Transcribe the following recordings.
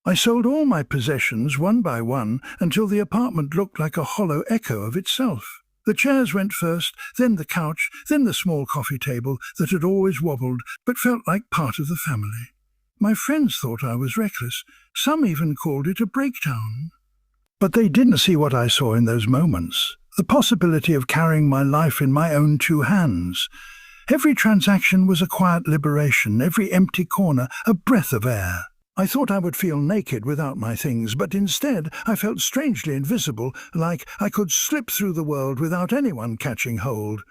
I sold all my possessions one by one until the apartment looked like a hollow echo of itself. The chairs went first, then the couch, then the small coffee table that had always wobbled but felt like part of the family. My friends thought I was reckless. Some even called it a breakdown. But they didn't see what I saw in those moments. The possibility of carrying my life in my own two hands. Every transaction was a quiet liberation, every empty corner a breath of air. I thought I would feel naked without my things, but instead I felt strangely invisible, like I could slip through the world without anyone catching hold.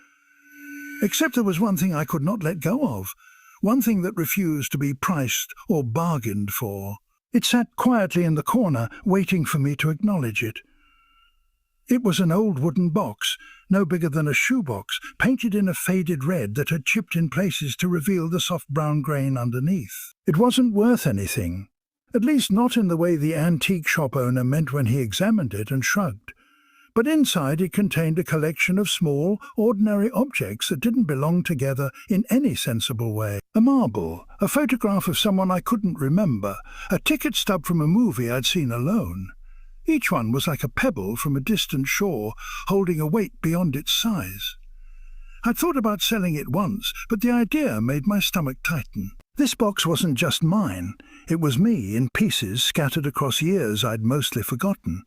Except there was one thing I could not let go of, one thing that refused to be priced or bargained for. It sat quietly in the corner, waiting for me to acknowledge it. It was an old wooden box, no bigger than a shoebox, painted in a faded red that had chipped in places to reveal the soft brown grain underneath. It wasn't worth anything, at least not in the way the antique shop owner meant when he examined it and shrugged. But inside it contained a collection of small, ordinary objects that didn't belong together in any sensible way. A marble, a photograph of someone I couldn't remember, a ticket stub from a movie I'd seen alone. Each one was like a pebble from a distant shore, holding a weight beyond its size. I'd thought about selling it once, but the idea made my stomach tighten. This box wasn't just mine. It was me, in pieces scattered across years I'd mostly forgotten.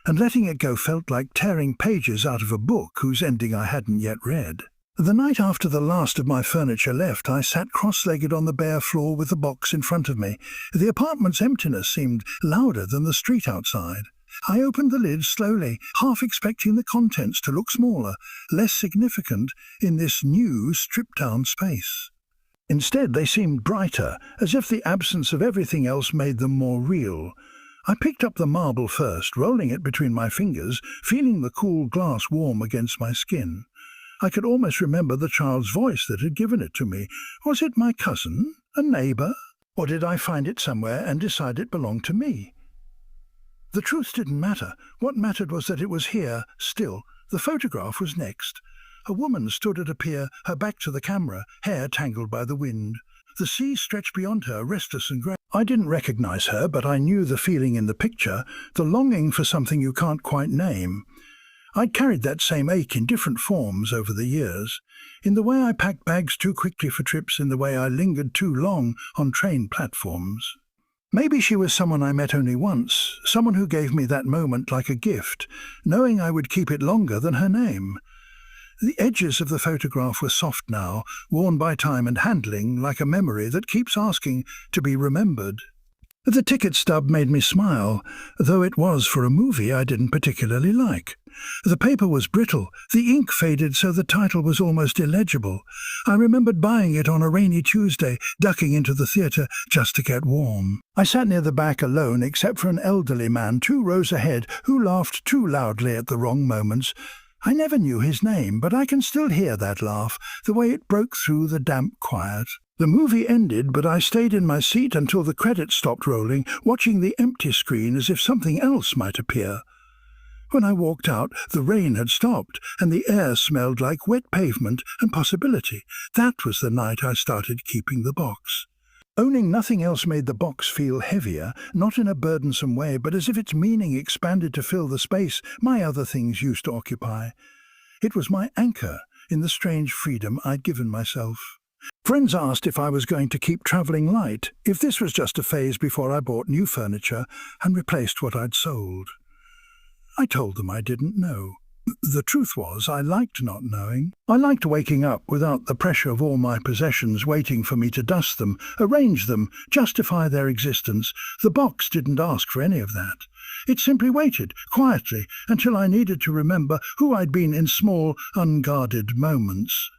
And letting it go felt like tearing pages out of a book whose ending I hadn't yet read. The night after the last of my furniture left, I sat cross-legged on the bare floor with the box in front of me. The apartment's emptiness seemed louder than the street outside. I opened the lid slowly, half expecting the contents to look smaller, less significant in this new, stripped-down space. Instead, they seemed brighter, as if the absence of everything else made them more real. I picked up the marble first, rolling it between my fingers, feeling the cool glass warm against my skin. I could almost remember the child's voice that had given it to me. Was it my cousin, a neighbour, or did I find it somewhere and decide it belonged to me? The truth didn't matter. What mattered was that it was here, still. The photograph was next. A woman stood at a pier, her back to the camera, hair tangled by the wind. The sea stretched beyond her, restless and grey. I didn't recognize her, but I knew the feeling in the picture, the longing for something you can't quite name. I'd carried that same ache in different forms over the years, in the way I packed bags too quickly for trips, in the way I lingered too long on train platforms. Maybe she was someone I met only once, someone who gave me that moment like a gift, knowing I would keep it longer than her name. The edges of the photograph were soft now, worn by time and handling, like a memory that keeps asking to be remembered. The ticket stub made me smile, though it was for a movie I didn't particularly like. The paper was brittle, the ink faded so the title was almost illegible. I remembered buying it on a rainy Tuesday, ducking into the theatre just to get warm. I sat near the back alone except for an elderly man 2 rows ahead who laughed too loudly at the wrong moments. I never knew his name, but I can still hear that laugh, the way it broke through the damp quiet. The movie ended, but I stayed in my seat until the credits stopped rolling, watching the empty screen as if something else might appear. When I walked out, the rain had stopped, and the air smelled like wet pavement and possibility. That was the night I started keeping the box. Owning nothing else made the box feel heavier, not in a burdensome way, but as if its meaning expanded to fill the space my other things used to occupy. It was my anchor in the strange freedom I'd given myself. Friends asked if I was going to keep travelling light, if this was just a phase before I bought new furniture and replaced what I'd sold. I told them I didn't know. The truth was, I liked not knowing. I liked waking up without the pressure of all my possessions waiting for me to dust them, arrange them, justify their existence. The box didn't ask for any of that. It simply waited, quietly, until I needed to remember who I'd been in small, unguarded moments.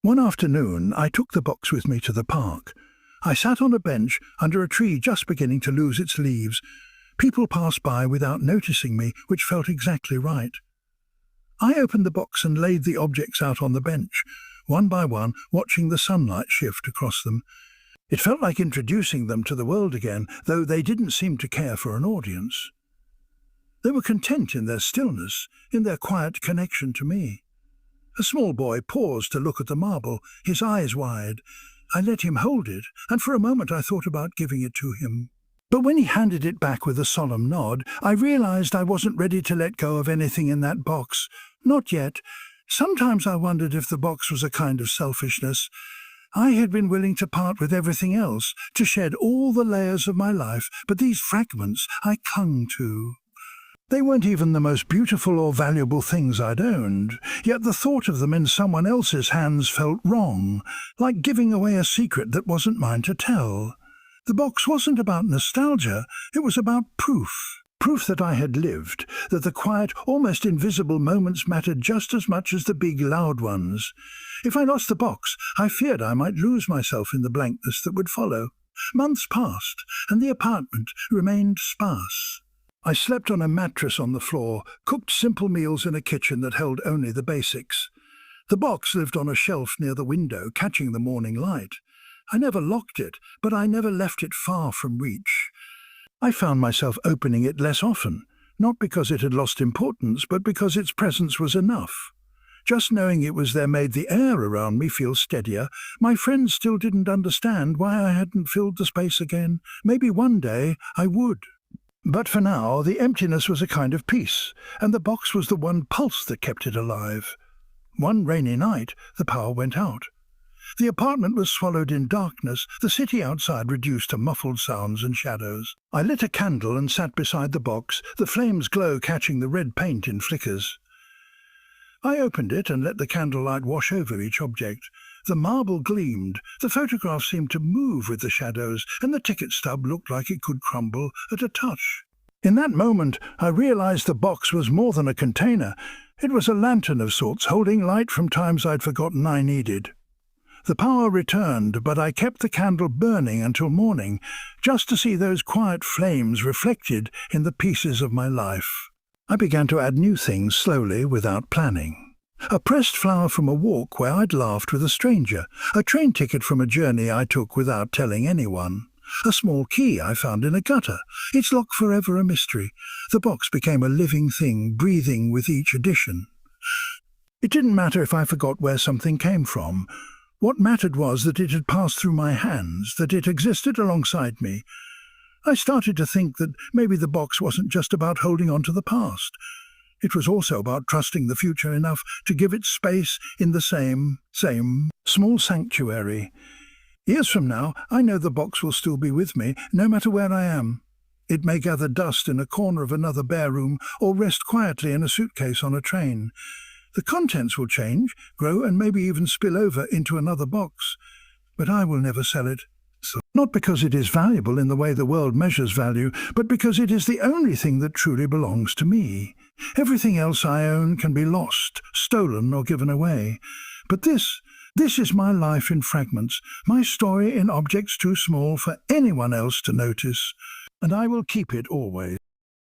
One afternoon, I took the box with me to the park. I sat on a bench under a tree just beginning to lose its leaves. People passed by without noticing me, which felt exactly right. I opened the box and laid the objects out on the bench, one by one, watching the sunlight shift across them. It felt like introducing them to the world again, though they didn't seem to care for an audience. They were content in their stillness, in their quiet connection to me. A small boy paused to look at the marble, his eyes wide. I let him hold it, and for a moment I thought about giving it to him. But when he handed it back with a solemn nod, I realized I wasn't ready to let go of anything in that box. Not yet. Sometimes I wondered if the box was a kind of selfishness. I had been willing to part with everything else, to shed all the layers of my life, but these fragments I clung to. They weren't even the most beautiful or valuable things I'd owned, yet the thought of them in someone else's hands felt wrong, like giving away a secret that wasn't mine to tell. The box wasn't about nostalgia, it was about proof. Proof that I had lived, that the quiet, almost invisible moments mattered just as much as the big, loud ones. If I lost the box, I feared I might lose myself in the blankness that would follow. Months passed, and the apartment remained sparse. I slept on a mattress on the floor, cooked simple meals in a kitchen that held only the basics. The box lived on a shelf near the window, catching the morning light. I never locked it, but I never left it far from reach. I found myself opening it less often, not because it had lost importance, but because its presence was enough. Just knowing it was there made the air around me feel steadier. My friends still didn't understand why I hadn't filled the space again. Maybe one day I would. But for now, the emptiness was a kind of peace, and the box was the one pulse that kept it alive. One rainy night, the power went out. The apartment was swallowed in darkness, the city outside reduced to muffled sounds and shadows. I lit a candle and sat beside the box, the flames' glow catching the red paint in flickers. I opened it and let the candlelight wash over each object. The marble gleamed, the photograph seemed to move with the shadows, and the ticket stub looked like it could crumble at a touch. In that moment, I realized the box was more than a container. It was a lantern of sorts, holding light from times I'd forgotten I needed. The power returned, but I kept the candle burning until morning, just to see those quiet flames reflected in the pieces of my life. I began to add new things slowly, without planning. A pressed flower from a walk where I'd laughed with a stranger, a train ticket from a journey I took without telling anyone, a small key I found in a gutter, its lock forever a mystery. The box became a living thing, breathing with each addition. It didn't matter if I forgot where something came from. What mattered was that it had passed through my hands, that it existed alongside me. I started to think that maybe the box wasn't just about holding on to the past. It was also about trusting the future enough to give it space in the same small sanctuary. Years from now, I know the box will still be with me, no matter where I am. It may gather dust in a corner of another bare room or rest quietly in a suitcase on a train. The contents will change, grow, and maybe even spill over into another box. But I will never sell it. Not because it is valuable in the way the world measures value, but because it is the only thing that truly belongs to me. Everything else I own can be lost, stolen, or given away. But this is my life in fragments, my story in objects too small for anyone else to notice, and I will keep it always.